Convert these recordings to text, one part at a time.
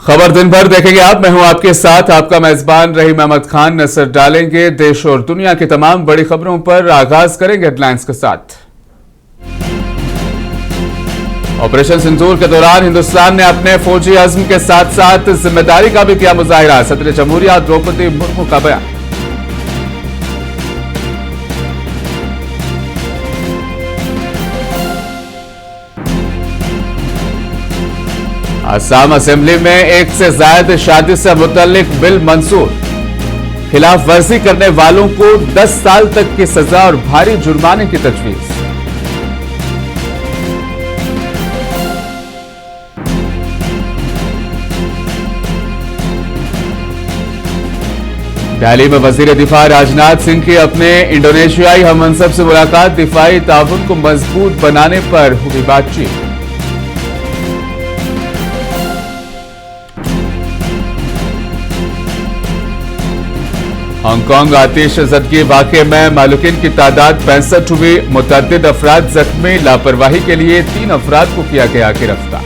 खबर दिन भर देखेंगे आप। मैं हूं आपके साथ, आपका मेजबान रहीम अहमद खान। नजर डालेंगे देश और दुनिया की तमाम बड़ी खबरों पर। आगाज करेंगे हेडलाइंस के साथ। ऑपरेशन सिंदूर के दौरान हिंदुस्तान ने अपने फौजी अज़्म के साथ साथ जिम्मेदारी का भी किया मुजाहिरा। सदर जमहूरिया द्रौपदी मुर्मू का बयान। असम असेंबली में एक से ज्यादा शादी से मुतल्लिक बिल मंजूर। खिलाफ वर्जी करने वालों को 10 साल तक की सजा और भारी जुर्माने की तजवीज। दिल्ली में वजीर दिफा राजनाथ सिंह की अपने इंडोनेशियाई हममंसब से मुलाकात। दिफाई ताउन को मजबूत बनाने पर हुई बातचीत। हांगकांग आतिशज़दगी वाक़े में मालूकिन की तादाद 65 हुई। मुतअद्दिद अफराद जख्मी। लापरवाही के लिए 3 अफराद को किया गया गिरफ्तार।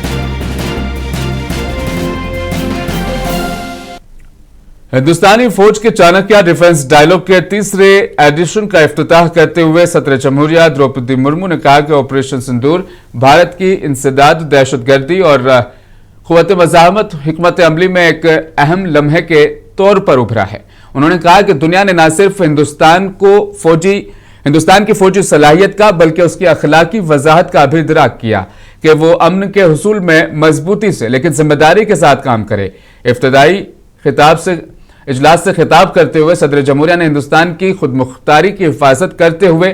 हिंदुस्तानी फौज के चाणक्य डिफेंस डायलॉग के तीसरे एडिशन का इफ्तिताह करते हुए सदर जमहूरिया द्रौपदी मुर्मू ने कहा कि ऑपरेशन सिंदूर भारत की इंसदाद, दहशतगर्दी और क़ुव्वत मज़ाहमत हिकमत अमली में एक अहम लम्हे के तौर पर उभरा है। उन्होंने कहा कि दुनिया ने न सिर्फ हिंदुस्तान की फौजी सलाहियत का बल्कि उसकी अखलाकी वजाहत का भी इदराक किया कि वो अमन के हुसूल में मजबूती से लेकिन जिम्मेदारी के साथ काम करे। इफ्तिदाई इजलास से खिताब करते हुए सदर जमहूरिया ने हिंदुस्तान की खुदमुख्तारी की हिफाजत करते हुए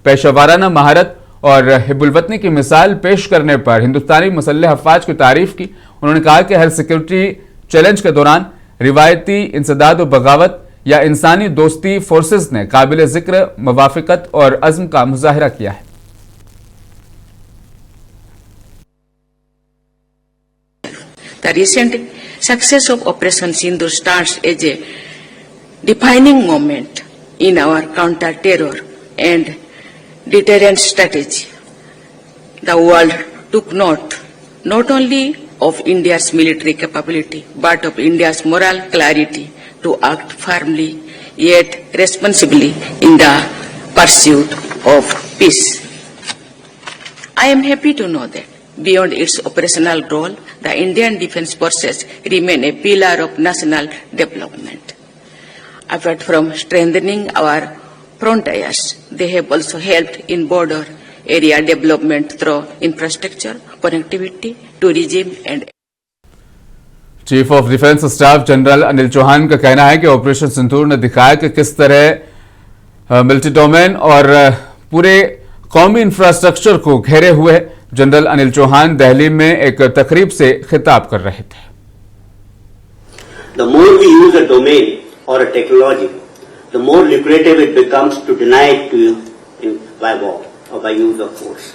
पेशावराना महारत और हिब्बुल-वतनी की मिसाल पेश करने पर हिंदुस्तानी मुसल्लह अफवाज की तारीफ की। उन्होंने कहा कि हर सिक्योरिटी चैलेंज के दौरान रिवायती इंसदाद और बगावत या इंसानी दोस्ती फोर्सेस ने काबिल जिक्र मुवाफिकत और अज़्म का मुजाहिरा किया है। The recent success of Operation Sindoor stands as a defining moment in our counter-terror and deterrent strategy. The world took note not only of India's military capability but of India's moral clarity to act firmly yet responsibly in the pursuit of peace. I am happy to know that beyond its operational role, the Indian Defence Forces remain a pillar of national development. Apart from strengthening our frontiers, they have also helped in border area development through infrastructure, connectivity, tourism and chief of defence staff general Anil Chauhan का कहना है कि operation सिंदूर ने दिखाया कि किस तरह multi domain और पूरे कौमी इंफ्रास्ट्रक्चर को घेरे हुए। जनरल अनिल चौहान दिल्ली में एक तकरीब से खिताब कर रहे थे। The more we use a domain or a technology, the more lucrative it becomes to deny it to you by war or by use of force.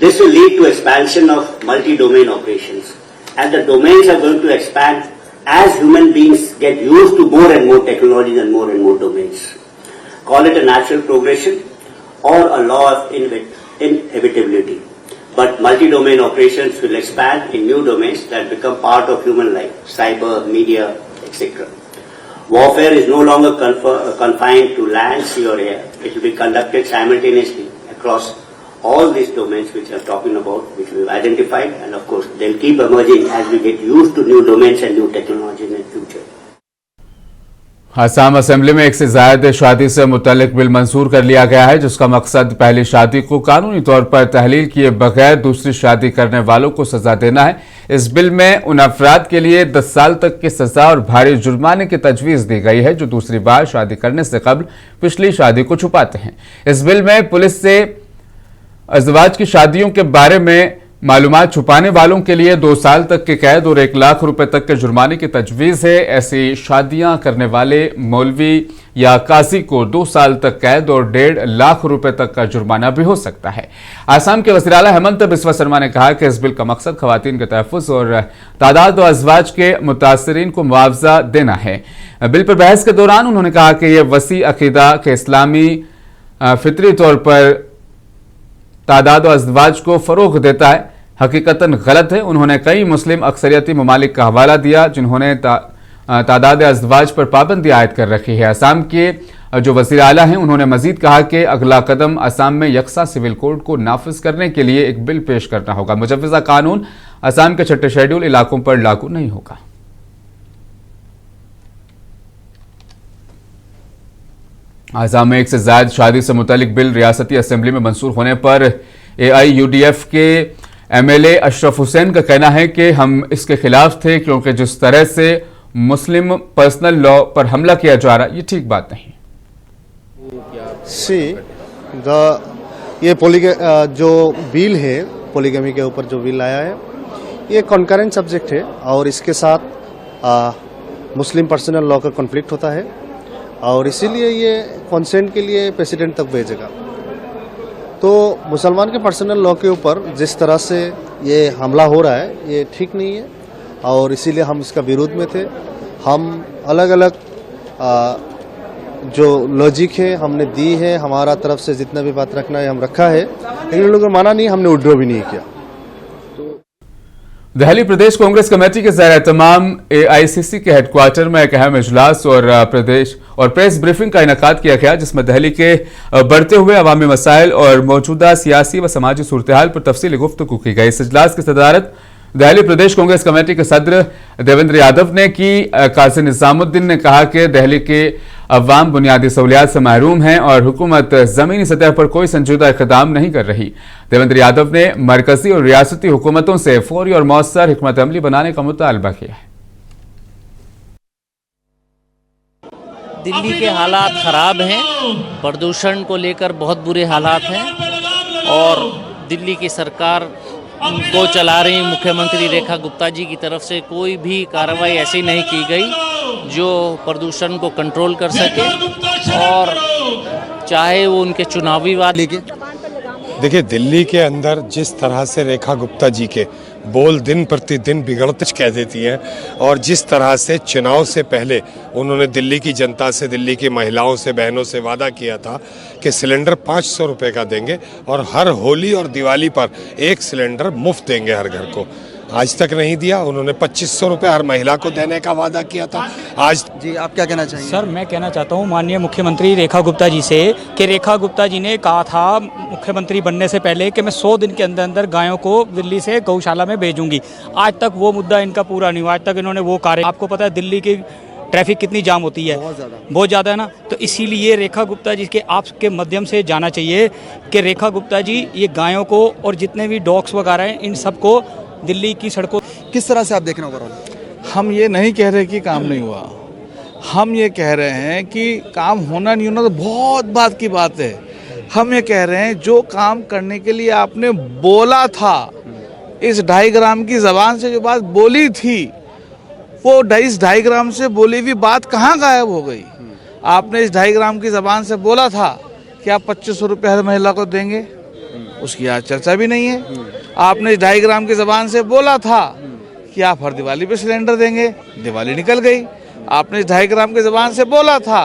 This will lead to expansion of multi-domain operations, and the domains are going to expand as human beings get used to more and more technologies and more domains. Call it a natural progression or a law of inevitability. But multi-domain operations will expand in new domains that become part of human life, cyber, media, etc. Warfare is no longer confined to land, sea or air. It will be conducted simultaneously across all these domains which we are talking about, which we have identified, and of course they'll keep emerging as we get used to new domains and new technologies in the future. Assam assembly में एक से ज्यादा शादी से मुतल्लिक bill मंजूर कर लिया गया है, जिसका मकसद पहली शादी को कानूनी तौर पर तहलील किए बगैर दूसरी शादी करने वालों को सजा देना है। इस बिल में उन अफराद के लिए 10 साल तक की सजा और भारी जुर्माने की तजवीज दी गई है जो दूसरी बार शादी करने से कबल पिछली शादी को छुपाते हैं। इस बिल में पुलिस से अज़वाज की शादियों के बारे में मालूमात छुपाने वालों के लिए 2 साल तक की कैद और 1 लाख रुपए तक के जुर्माने की तजवीज है। ऐसी शादियां करने वाले मौलवी या काजी को 2 साल तक कैद और 1.5 लाख रुपए तक का जुर्माना भी हो सकता है। आसाम के वज़ीर आला हेमंत बिस्वा शर्मा ने कहा कि इस बिल का मकसद खवातीन के तहफ़्फ़ुज़ और तादाद व अज़वाज के मुतासरीन को मुआवजा देना है। बिल पर बहस के दौरान उन्होंने कहा कि यह वसी अकीदा के इस्लामी फितरी तौर पर तादाद व अज़वाज को फ़रोग़ देता है। हकीकतन गलत है। उन्होंने कई मुस्लिम अक्सरियती ममालिक का हवाला दिया जिन्होंने तादाद अज़वाज पर पाबंदी आयद कर रखी है। असम के जो वज़ीर आला हैं उन्होंने मजीद कहा कि अगला कदम असम में यकसा सिविल कोड को नाफिज करने के लिए एक बिल पेश करना होगा। मुजव्वज़ा कानून असम के 6 शेड्यूल इलाकों पर लागू नहीं होगा। असम में एक से ज्यादा शादी से मुतालिक बिल रियासती असेंबली में मंजूर होने पर AIUDF के MLA अशरफ हुसैन का कहना है कि हम इसके खिलाफ थे क्योंकि जिस तरह से मुस्लिम पर्सनल लॉ पर हमला किया जा रहा है ये ठीक बात नहीं। ये जो बिल है पॉलीगमी के ऊपर जो बिल आया है ये कॉन्करेंट सब्जेक्ट है और इसके साथ मुस्लिम पर्सनल लॉ का कॉन्फ्लिक्ट होता है और इसीलिए ये कंसेंट के लिए प्रेसिडेंट तक भेजेगा। तो मुसलमान के पर्सनल लॉ के ऊपर जिस तरह से ये हमला हो रहा है ये ठीक नहीं है और इसीलिए हम इसका विरोध में थे। हम अलग अलग जो लॉजिक है हमने दी है, हमारा तरफ से जितना भी बात रखना है हम रखा है, लेकिन उन लोगों को माना नहीं, हमने विड्रॉ भी नहीं किया। दिल्ली प्रदेश कांग्रेस कमेटी के ज़ेर तमाम AICC के हेडक्वार्टर में एक अहम इजलास और प्रेस ब्रीफिंग का इनेकाद किया गया जिसमें दिल्ली के बढ़ते हुए अवामी मसाइल और मौजूदा सियासी व समाजी सूरत-ए-हाल पर तफसीली गुफ्तगू की गई। इस इजलास की सदारत दिल्ली प्रदेश कांग्रेस कमेटी के सदर देवेंद्र यादव ने की। काजी निजामुद्दीन ने कहा कि दिल्ली के अवाम बुनियादी सहूलियात से महरूम हैं और हुकूमत जमीनी सतह पर कोई संजीदा इक़दाम नहीं कर रही। देवेंद्र यादव ने मरकजी और रियासती हुकूमतों से फौरी और मौसर हिकमत अमली बनाने का मुतालबा किया है। दिल्ली के हालात खराब हैं, प्रदूषण को लेकर बहुत बुरे हालात हैं और दिल्ली की सरकार को चला रही मुख्यमंत्री रेखा गुप्ता जी की तरफ से कोई भी कार्रवाई ऐसी नहीं की गई जो प्रदूषण को कंट्रोल कर सके और चाहे वो उनके चुनावी वादे। देखिए, दिल्ली के अंदर जिस तरह से रेखा गुप्ता जी के बोल दिन प्रतिदिन बिगड़ते कह देती हैं और जिस तरह से चुनाव से पहले उन्होंने दिल्ली की जनता से, दिल्ली की महिलाओं से, बहनों से वादा किया था कि सिलेंडर 500 रुपये का देंगे और हर होली और दिवाली पर एक सिलेंडर मुफ्त देंगे हर घर को, आज तक नहीं दिया। उन्होंने 2500 रुपये हर महिला को देने का वादा किया था, आज। जी, आप क्या कहना चाहिए? सर, मैं कहना चाहता हूँ माननीय मुख्यमंत्री रेखा गुप्ता जी से कि रेखा गुप्ता जी ने कहा था मुख्यमंत्री बनने से पहले कि मैं 100 दिन के अंदर अंदर गायों को दिल्ली से गौशाला में भेजूंगी। आज तक वो मुद्दा इनका पूरा नहीं हुआ, आज तक इन्होंने वो कार्य। आपको पता है दिल्ली की ट्रैफिक कितनी जाम होती है, बहुत ज़्यादा है ना। तो इसीलिए रेखा गुप्ता जी के आपके माध्यम से जाना चाहिए कि रेखा गुप्ता जी ये गायों को और जितने भी डॉग्स वगैरह हैं इन सबको दिल्ली की सड़कों। किस तरह से आप देख रहे हो? हम ये नहीं कह रहे कि काम नहीं हुआ, हम ये कह रहे हैं कि काम होना नहीं होना तो बहुत बात की बात है। हम ये कह रहे हैं जो काम करने के लिए आपने बोला था, इस 2.5 ग्राम की ज़बान से जो बात बोली थी वो इस 2.5 ग्राम से बोली हुई बात कहाँ गायब हो गई? आपने इस 2.5 ग्राम की ज़बान से बोला था कि आप 2500 रुपये हर महिला को देंगे, उसकी आज चर्चा भी नहीं है। आपने इस 2.5 ग्राम की ज़बान से बोला था कि आप हर दिवाली पे सिलेंडर देंगे, दिवाली निकल गई। आपने इस 2.5 ग्राम की ज़बान से बोला था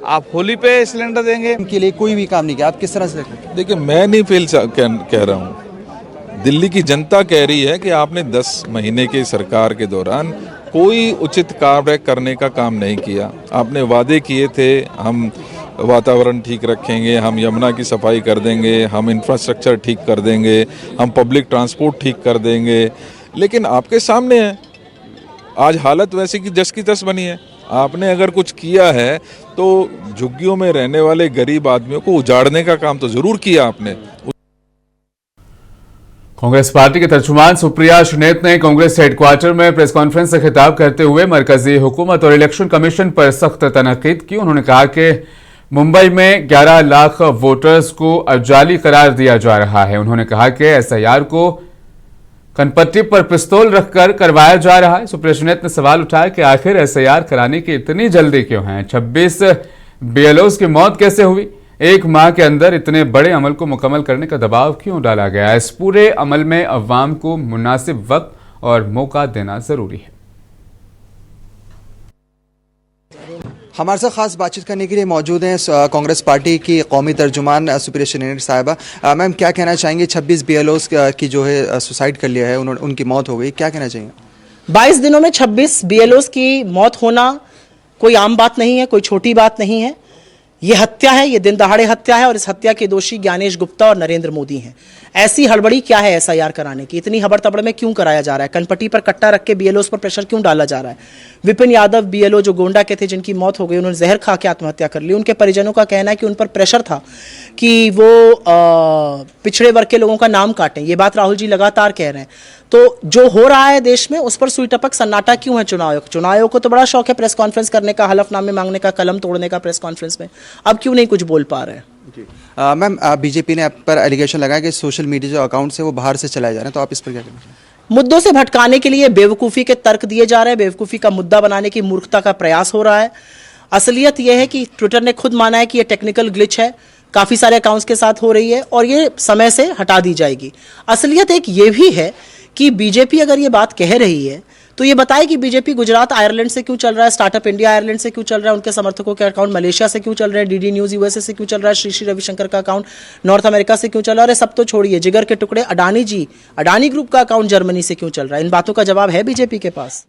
आप होली पे सिलेंडर देंगे। इनके लिए कोई भी काम नहीं किया, आप किस तरह से देख रहे हैं? देखिए, मैं नहीं कह रहा हूँ, दिल्ली की जनता कह रही है कि आपने 10 महीने की सरकार के दौरान कोई उचित कार्य करने का काम नहीं किया। आपने वादे किए थे हम वातावरण ठीक रखेंगे, हम यमुना की सफाई कर देंगे, हम इंफ्रास्ट्रक्चर ठीक कर देंगे, हम पब्लिक ट्रांसपोर्ट ठीक कर देंगे, लेकिन आपके सामने है आज हालत वैसी की जस की तस बनी है। आपने अगर कुछ किया है तो झुग्गियों में रहने वाले गरीब आदमियों को उजाड़ने का काम तो जरूर किया आपने। कांग्रेस पार्टी के तर्जुमान सुप्रिया शुनेत ने कांग्रेस हेडक्वार्टर में प्रेस कॉन्फ्रेंस से खिताब करते हुए मरकजी हुकूमत और इलेक्शन कमीशन पर सख्त तनकीद की। उन्होंने कहा कि मुंबई में 11 लाख वोटर्स को जाली करार दिया जा रहा है। उन्होंने कहा कि SIR को कनपट्टी पर पिस्तौल रखकर करवाया जा रहा है। सुप्रिया शुनेत ने सवाल उठाया कि आखिर SIR कराने की इतनी जल्दी क्यों है? 26 BLOs की मौत कैसे हुई? एक माह के अंदर इतने बड़े अमल को मुकम्मल करने का दबाव क्यों डाला गया? इस पूरे अमल में अवाम को मुनासिब वक्त और मौका देना जरूरी है। हमारे साथ खास बातचीत करने के लिए मौजूद हैं कांग्रेस पार्टी की कौमी तर्जुमान सुप्रिया श्रीनेर साहिबा। मैम, क्या कहना चाहेंगे? 26 BLOs की जो है सुसाइड कर लिया है, उनकी मौत हो गई, क्या कहना चाहिए? 22 दिनों में 26 BLOs की मौत होना कोई आम बात नहीं है, कोई छोटी बात नहीं है। ये हत्या है, ये दिन दहाड़े हत्या है और इस हत्या के दोषी ज्ञानेश गुप्ता और नरेंद्र मोदी हैं। ऐसी हड़बड़ी क्या है SIR कराने की? इतनी हबड़ तबड़ में क्यों कराया जा रहा है? कनपट्टी पर कट्टा रख के BLOs पर प्रेशर क्यों डाला जा रहा है? विपिन यादव BLO जो गोंडा के थे, जिनकी मौत हो गई, उन्होंने जहर खा के आत्महत्या कर ली। उनके परिजनों का कहना है कि उन पर प्रेशर था कि वो पिछड़े वर्ग के लोगों का नाम काटें। ये बात राहुल जी लगातार कह रहे हैं। तो जो हो रहा है देश में, उस पर सुई टपक सन्नाटा क्यों है? चुनाव आयोग को तो बड़ा शौक है प्रेस कॉन्फ्रेंस करने का, हलफनामे मांगने का, कलम तोड़ने का प्रेस कॉन्फ्रेंस में। अब क्यों नहीं कुछ बोल पा रहे हैं? मैम, बीजेपी ने आप पर एलिगेशन लगाया कि सोशल मीडिया जो अकाउंट्स है वो बाहर से चलाए जा रहे हैं, तो आप इस पर क्या कहना चाहिए? मुद्दों से भटकाने के लिए बेवकूफ़ी के तर्क दिए जा रहे हैं, बेवकूफ़ी का मुद्दा बनाने की मूर्खता का प्रयास हो रहा है। असलियत यह है कि ट्विटर ने खुद माना है कि यह टेक्निकल ग्लिच है, काफ़ी सारे अकाउंट्स के साथ हो रही है और ये समय से हटा दी जाएगी। असलियत एक ये भी है कि बीजेपी अगर ये बात कह रही है तो ये बताए कि बीजेपी गुजरात आयरलैंड से क्यों चल रहा है, स्टार्टअप इंडिया आयरलैंड से क्यों चल रहा है, उनके समर्थकों के अकाउंट मलेशिया से क्यों चल रहे हैं, DD न्यूज़ USA से क्यों चल रहा है, श्री रविशंकर का अकाउंट नॉर्थ अमेरिका से क्यों चल रहा है। सब तो छोड़िए, जिगर के टुकड़े अडानी ग्रुप का अकाउंट जर्मनी से क्यों चल रहा है? इन बातों का जवाब है बीजेपी के पास।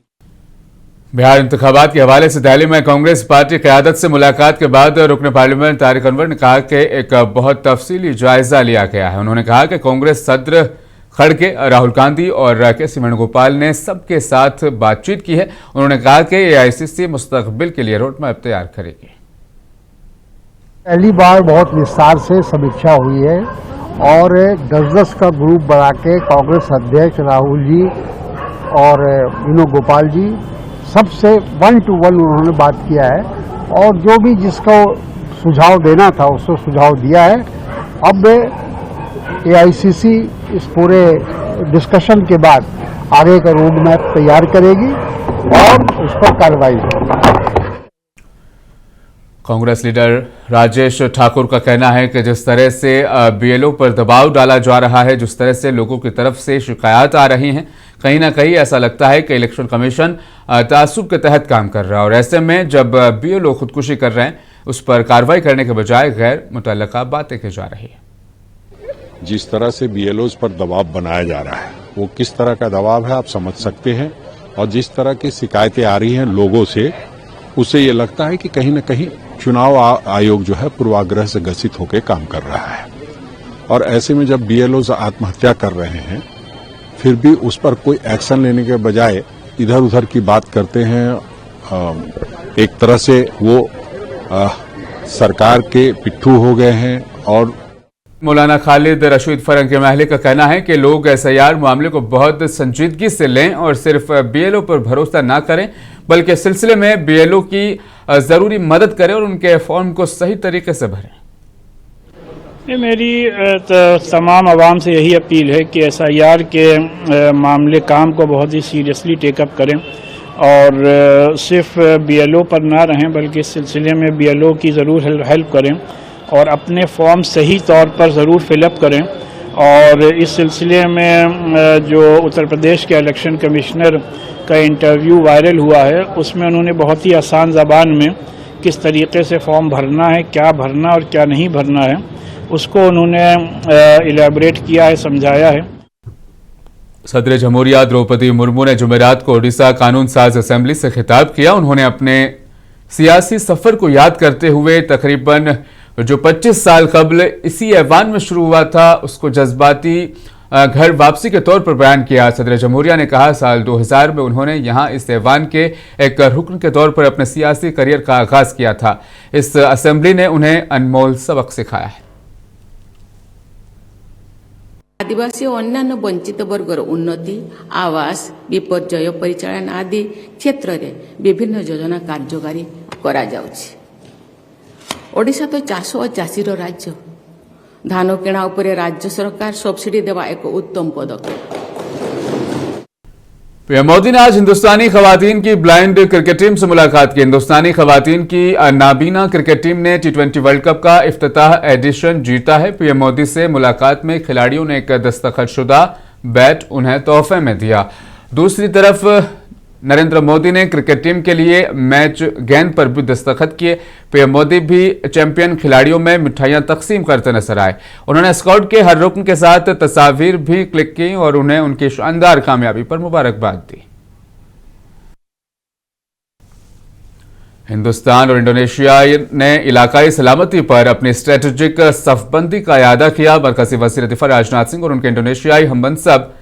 बिहार इंतखाबात के हवाले से दिल्ली में कांग्रेस पार्टी क़यादत से मुलाकात के बाद रुकन पार्लियामेंट तारिक अनवर ने कहा कि एक बहुत तफसीली जायजा लिया गया है। उन्होंने कहा कि कांग्रेस सदर खड़गे, राहुल गांधी और KC वेणुगोपाल ने सबके साथ बातचीत की है। उन्होंने कहा कि AICC मुस्तकबिल के लिए रोड मैप तैयार करेगी। पहली बार बहुत विस्तार से समीक्षा हुई है और 10-10 का ग्रुप बना के कांग्रेस अध्यक्ष राहुल जी और वेणुगोपाल जी सबसे 1 to 1 उन्होंने बात किया है और जो भी जिसको सुझाव देना था उसको सुझाव दिया है। अब AICC इस पूरे डिस्कशन के बाद आगे का रोड मैप तैयार करेगी और उस पर कार्रवाई होगी। कांग्रेस लीडर राजेश ठाकुर का कहना है कि जिस तरह से BLO पर दबाव डाला जा रहा है, जिस तरह से लोगों की तरफ से शिकायत आ रही हैं, कहीं ना कहीं ऐसा लगता है कि इलेक्शन कमीशन तासुब के तहत काम कर रहा है और ऐसे में जब BLO खुदकुशी कर रहे हैं उस पर कार्रवाई करने के बजाय गैर मुतल्लका बातें की जा रही है। जिस तरह से BLOs पर दबाव बनाया जा रहा है वो किस तरह का दबाव है आप समझ सकते हैं और जिस तरह की शिकायतें आ रही हैं लोगों से, उससे ये लगता है कि कहीं न कहीं चुनाव आयोग जो है पूर्वाग्रह से ग्रसित होकर काम कर रहा है और ऐसे में जब BLOs आत्महत्या कर रहे हैं फिर भी उस पर कोई एक्शन लेने के बजाय इधर उधर की बात करते हैं। एक तरह से वो सरकार के पिट्ठू हो गए हैं। और मौलाना खालिद रशीद फरंगी महली का कहना है कि लोग SIR मामले को बहुत संजीदगी से लें और सिर्फ BLO पर भरोसा ना करें बल्कि इस सिलसिले में BLO की जरूरी मदद करें और उनके फॉर्म को सही तरीके से भरें। मेरी तमाम आवाम से यही अपील है कि SIR के मामले काम को बहुत ही सीरियसली टेकअप करें और सिर्फ BLO पर ना रहें बल्कि इस सिलसिले में BLO की ज़रूर हेल्प करें और अपने फॉर्म सही तौर पर ज़रूर फिलअप करें। और इस सिलसिले में जो उत्तर प्रदेश के इलेक्शन कमिश्नर का इंटरव्यू वायरल हुआ है उसमें उन्होंने बहुत ही आसान ज़बान में किस तरीके से फॉर्म भरना है, क्या भरना और क्या नहीं भरना है, उसको उन्होंने इलेबोरेट किया है, समझाया है। सदर जमहूरिया द्रौपदी मुर्मू ने जुमेरात को ओडिशा कानून साज असेंबली से खिताब किया। उन्होंने अपने सियासी सफर को याद करते हुए तकरीबन जो 25 साल कबल इसी ऐवान में शुरू हुआ था उसको जज्बाती घर वापसी के तौर पर बयान किया। सदर जमहूरिया ने कहा साल 2000 में उन्होंने यहां इस ऐवान के एक रुकन के तौर पर अपने सियासी करियर का आगाज किया था। इस असेंबली ने उन्हें अनमोल सबक सिखाया है। आदिवासी और अन्य वंचित वर्गर उन्नति, आवास, विपर्यय परिचालन आदि क्षेत्र में विभिन्न योजना कार्यकारी करा जाउछि। ओडिशा तो चाष और चाषीर राज्य, धान किणा उपरे राज्य सरकार सब्सिडी देवा एक उत्तम पदक्षेप। पीएम मोदी ने आज हिंदुस्तानी खवातीन की ब्लाइंड क्रिकेट टीम से मुलाकात की। हिंदुस्तानी खवातीन की नाबीना क्रिकेट टीम ने T20 वर्ल्ड कप का इफ्तिताह एडिशन जीता है। पीएम मोदी से मुलाकात में खिलाड़ियों ने एक दस्तखतशुदा बैट उन्हें तोहफे में दिया। दूसरी तरफ नरेंद्र मोदी ने क्रिकेट टीम के लिए मैच गेंद पर भी दस्तखत किए। पीएम मोदी भी चैंपियन खिलाड़ियों में मिठाइयां तकसीम करते नजर आए। उन्होंने स्क्वाड के हर रुकन के साथ तस्वीर भी क्लिक की और उन्हें उनकी शानदार कामयाबी पर मुबारकबाद दी। हिंदुस्तान और इंडोनेशिया ने इलाकाई सलामती पर अपनी स्ट्रेटेजिक सफबंदी का इआदा किया। मरकजी वज़ीर दिफा राजनाथ सिंह और उनके इंडोनेशियाई हममनसब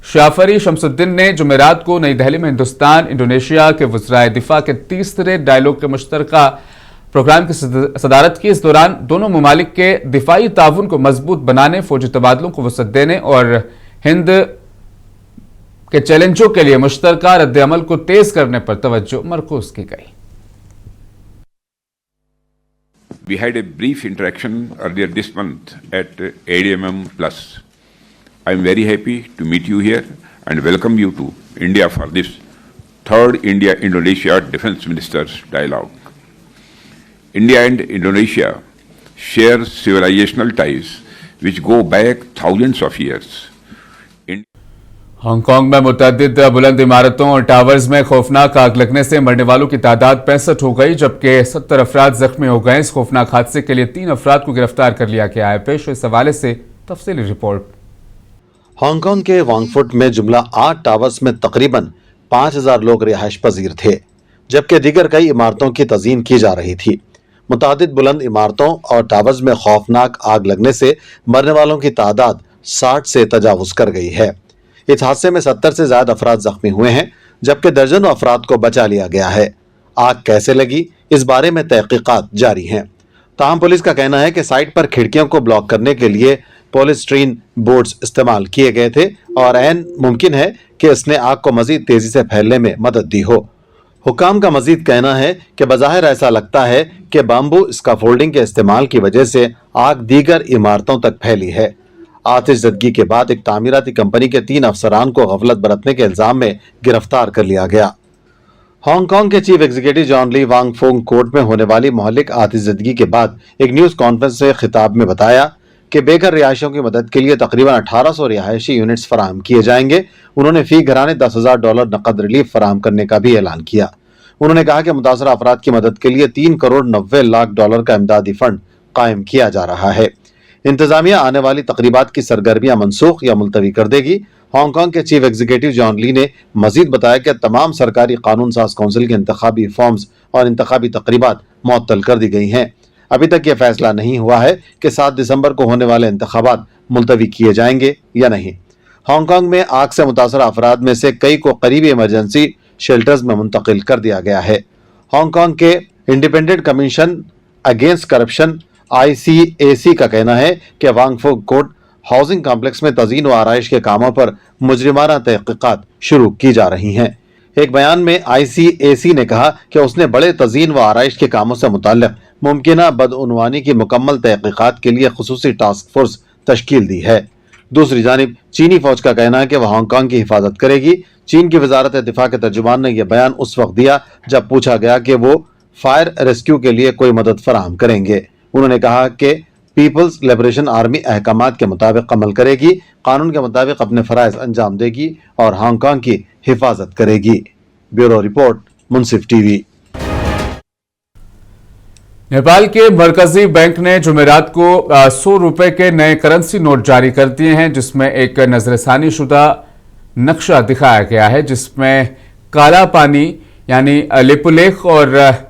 शाफरी शमसुद्दीन ने जुमेरात को नई दिल्ली में हिंदुस्तान इंडोनेशिया के वज़राए दिफा के तीसरे डायलॉग के मुश्तरका प्रोग्राम की सदारत की। इस दौरान दोनों ममालिक के दिफाई ताउन को मजबूत बनाने, फौजी तबादलों को वसअत देने और हिंद के चैलेंजों के लिए मुश्तरका रद्द-ए-अमल को तेज करने पर तवज्जो मरकूज की गई। We had a brief interaction earlier this month at ADMM Plus. I am very happy to meet you here and welcome you to India for this third India-Indonesia Defence Ministers Dialogue. India and Indonesia share civilizational ties which go back thousands of years. Hong Kong में मुतअद्दिद बुलंद इमारतों और towers में खौफनाक आग लगने से मरने वालों की तादाद 65 हो गई, जबकि 70 अफराद जख्मी हो गए। इस खौफनाक हादसे के लिए 3 अफराद को गिरफ्तार कर लिया गया है। पेश इस हवाले से तफसीली रिपोर्ट। हांगकांग के वांगफुट में जुमला 8 टावर्स में तकरीबन 5000 लोग रिहाइश पजीर थे, जबकि दीगर कई इमारतों की तज़ीन की जा रही थी। मुतअद्दिद बुलंद इमारतों और टावर्स में खौफनाक आग लगने से मरने वालों की तादाद 60 से तजावुज कर गई है। इस हादसे में 70 से ज्यादा अफराद जख्मी हुए हैं, जबकि दर्जनों अफराद को बचा लिया गया है। आग कैसे लगी, इस बारे में तहकीकात जारी हैं। ताहम पुलिस का कहना है कि साइट पर खिड़कियों को ब्लॉक करने के लिए पॉलीस्टीरीन बोर्ड्स इस्तेमाल किए गए थे और ऐन मुमकिन है कि इसने आग को मजीद तेजी से फैलने में मदद दी हो। हुकाम का मजीद कहना है कि बज़ाहिर ऐसा लगता है कि बाम्बू स्काफोल्डिंग के इस्तेमाल की वजह से आग दीगर इमारतों तक फैली है। आतिशज़दगी के बाद एक तामीराती कंपनी के 3 अफसरान को गफलत बरतने के इल्जाम में गिरफ्तार कर लिया गया। हांगकांग के चीफ एग्जीक्यूटिव जॉन ली वांगफोंग कोर्ट में होने वाली मोहल्लिक आतिशज़दगी के बाद एक न्यूज कॉन्फ्रेंस में खिताब में बताया कि बेघर रिहायशियों की मदद के लिए तकरीबन 1800 रिहायशी यूनिट्स फराहम किए जाएंगे। उन्होंने फी घराने $10,000 नकद रिलीफ फराहम करने का भी ऐलान किया। उन्होंने कहा कि मुतासरा अफराद की मदद के लिए $3 करोड़ 90 लाख का इमदादी फंड कायम किया जा रहा है। इंतजामिया आने वाली तकरीबात की सरगर्मियां मनसूख या मुलतवी कर देगी। हांगकांग के चीफ एग्जीक्यूटिव जॉन ली ने मजीद बताया कि तमाम सरकारी कानून साज कौंसिल के इंतखाबी फॉर्म्स और इंतखाबी तकरीबात मुअत्तल कर दी गई हैं। अभी तक यह फैसला नहीं हुआ है कि 7 दिसंबर को होने वाले इंतखाबात मुलतवी किए जाएंगे या नहीं। हांगकांग में आग से मुतासरा अफराद में से कई को करीबी इमरजेंसी शेल्टर्स में मुंतकिल कर दिया गया है। हांगकांग के independent commission against corruption ICAC का कहना है कि वांगफुट कोर्ट हाउसिंग कॉम्प्लेक्स में तज़ीन व आराइश के कामों पर मुजरिमाना तहकीकात शुरू की जा रही हैं। एक बयान में ICAC ने कहा कि उसने बड़े तज़ीन व आराइश के कामों से मुताल्लिक मुमकिना बदउनवानी की मुकम्मल तहकीकात के लिए खुसूसी टास्क फोर्स तश्कील दी है। दूसरी जानिब चीनी फौज का कहना है कि वह हांगकांग की हिफाजत करेगी। चीन की वजारत दिफा के तर्जुमान ने यह बयान उस वक्त दिया जब पूछा गया कि वो फायर रेस्क्यू के लिए कोई मदद फराहम करेंगे। उन्होंने कहा कि पीपल्स लिबरेशन आर्मी अहकामात के मुताबिक अमल करेगी, कानून के मुताबिक अपने फराइज अंजाम देगी और हांगकांग की हिफाजत करेगी। ब्यूरो रिपोर्ट, मुंसिफ टीवी। नेपाल के मरकजी बैंक ने जुमेरात को 100 रुपए के नए करेंसी नोट जारी कर दिए हैं, जिसमें एक नजरसानी शुदा नक्शा दिखाया गया है, जिसमें काला पानी यानी लिपुलेख और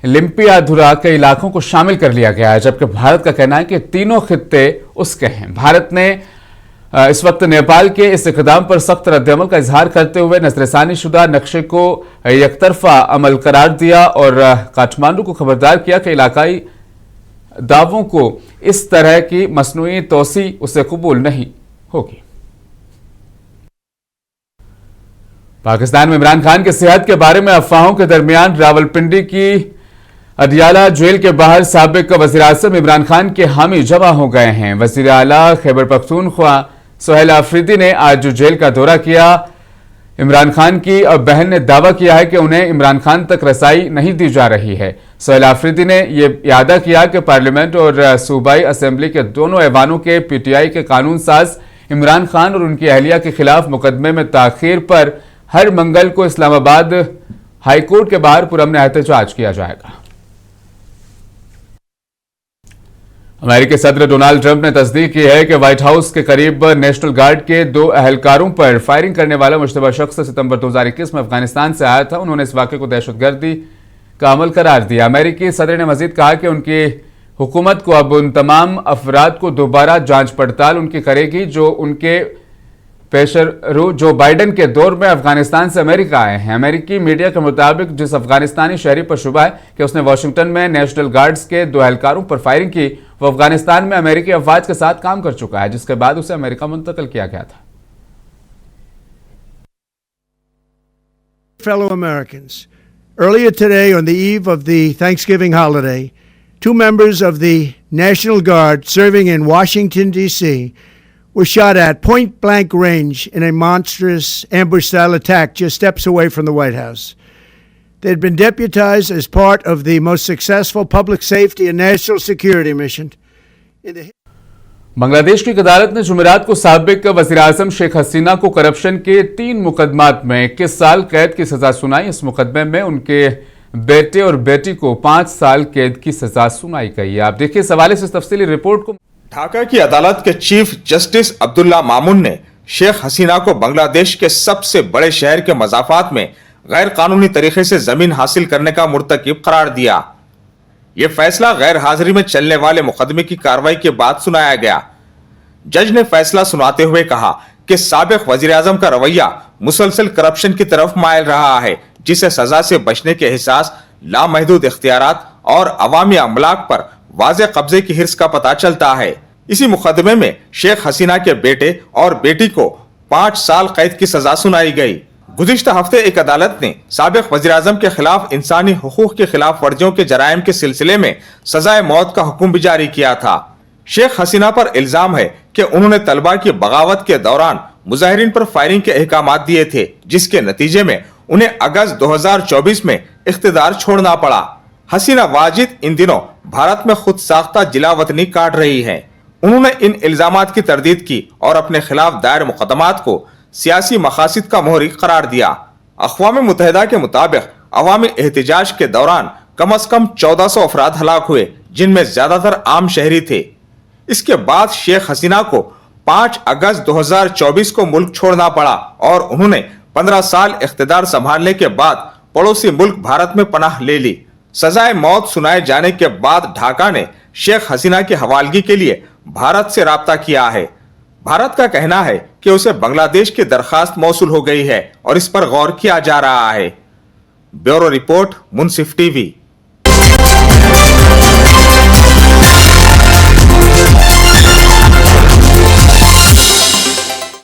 लिम्पियाधुरा के इलाकों को शामिल कर लिया गया है, जबकि भारत का कहना है कि तीनों खित्ते उसके हैं। भारत ने इस वक्त नेपाल के इस इक़दाम पर सख्त रद्द-ए-अमल का इजहार करते हुए नजरसानी शुदा नक्शे को यकतरफा अमल करार दिया और काठमांडू को खबरदार किया कि इलाकाई दावों को इस तरह की मसनूई तोसी उसे कबूल नहीं होगी। पाकिस्तान में इमरान खान की सेहत के बारे में अफवाहों के दरमियान रावलपिंडी की अडियाला जेल के बाहर साबिक वज़ीर आज़म इमरान खान के हामी जमा हो गए हैं। वज़ीर आला खैबर पख्तूनख्वा सोहेल आफरीदी ने आज जेल का दौरा किया। इमरान खान की बहन ने दावा किया है कि उन्हें इमरान खान तक रसाई नहीं दी जा रही है। सोहेल आफरीदी ने यह यादा किया कि पार्लियामेंट और सूबाई असम्बली के दोनों ऐवानों के PTI के कानून साज इमरान खान और उनकी अहलिया के खिलाफ मुकदमे में ताखीर पर हर मंगल को इस्लामाबाद हाईकोर्ट के बाहर पुरअमन एहतजाज किया जाएगा। अमेरिकी सदर डोनाल्ड ट्रंप ने तस्दीक की है कि व्हाइट हाउस के करीब नेशनल गार्ड के 2 एहलकारों पर फायरिंग करने वाला मुश्तबा शख्स सितंबर 2021 में अफगानिस्तान से आया था। उन्होंने इस वाक़े को दहशतगर्दी का अमल करार दिया। अमेरिकी सदर ने मजीद कहा कि उनकी हुकूमत को अब उन तमाम अफराद को दोबारा जांच पड़ताल उनकी करेगी जो उनके पेशरो जो बाइडन के दौर में अफगानिस्तान से अमेरिका आए हैं। अमेरिकी मीडिया के मुताबिक जिस अफगानिस्तानी शहरी पर शुबा है कि उसने वाशिंगटन में नेशनल गार्ड्स के 2 एहलकारों पर फायरिंग की, वो अफगानिस्तान में अमेरिकी अफवाज के साथ काम कर चुका है, जिसके बाद उसे अमेरिका मुंतकिल किया गया था। Fellow Americans, earlier today on the eve of the Thanksgiving holiday, 2 members of the National Guard serving in Washington, D.C. were shot at point-blank range in a monstrous ambush-style attack just steps away from the White House. They had been deputized as part of the most successful public safety and national security mission. Bangladesh की अदालत ने जुमेरात को साबिक वज़ीर-ए-आज़म शेख हसीना को corruption के 3 मुकदमात में 21 साल कैद की सजा सुनाई। इस मुकदमे में उनके बेटे और बेटी को 5 साल कैद की सजा सुनाई गई। आप देखिए इस हवाले से तफसीली रिपोर्ट को। ढाका की अदालत के चीफ जस्टिस अब्दुल्ला मामून ने शेख हसीना को बांग्लादेश के सबसे बड़े शहर के मज़ाफात में गैर कानूनी तरीके से जमीन हासिल करने का मुर्तकिब करार दिया। ये फैसला गैर हाजिरी में चलने वाले मुकदमे की कार्रवाई के बाद सुनाया गया। जज ने फैसला सुनाते हुए कहा कि साबिक वजीर आजम का रवैया मुसलसल करप्शन की तरफ मायल रहा है, जिसे सजा से बचने के एहसास, लामहदूद इख्तियारात और अवामी अमलाक पर वाज़े कब्जे की हिर्स का पता चलता है। इसी मुकदमे में शेख हसीना के बेटे और बेटी को 5 साल कैद की सजा सुनाई गई। गुज़िश्ता हफ्ते एक अदालत ने साबिक वज़ीर आज़म के खिलाफ इंसानी हुकूक के खिलाफ वर्जियों के जराइम के सिलसिले में सजाए मौत का हुक्म भी जारी किया था। शेख हसीना पर इल्जाम है कि उन्होंने तलबा की बगावत के दौरान मुजाहिरीन पर फायरिंग के अहकामात दिए थे, जिसके नतीजे में उन्हें अगस्त 2024 में इख्तिदार छोड़ना पड़ा। हसीना वाजिद इन दिनों भारत में खुद साख्ता जिला वतनी काट रही हैं। उन्होंने इन इल्जामात की तरदीद की और अपने खिलाफ दायर मुकदमात को सियासी मकासद का मोहरिक करार दिया। अक़वाम मुत्तहिदा के मुताबिक अवामी एहतजाज के दौरान कम अज कम 1400 अफराद हलाक हुए, जिनमें ज्यादातर आम शहरी थे। इसके बाद शेख हसीना को 5 अगस्त 2024 को मुल्क छोड़ना पड़ा और उन्होंने 15 साल इख्तिदार संभालने के बाद पड़ोसी मुल्क भारत में पनाह ले ली। सजाए मौत सुनाए जाने के बाद ढाका ने शेख हसीना की हवालगी के लिए भारत से राब्ता किया है। भारत का कहना है कि उसे बांग्लादेश की दरखास्त मौसूल हो गई है और इस पर गौर किया जा रहा है। ब्यूरो रिपोर्ट, मुंसिफ टीवी।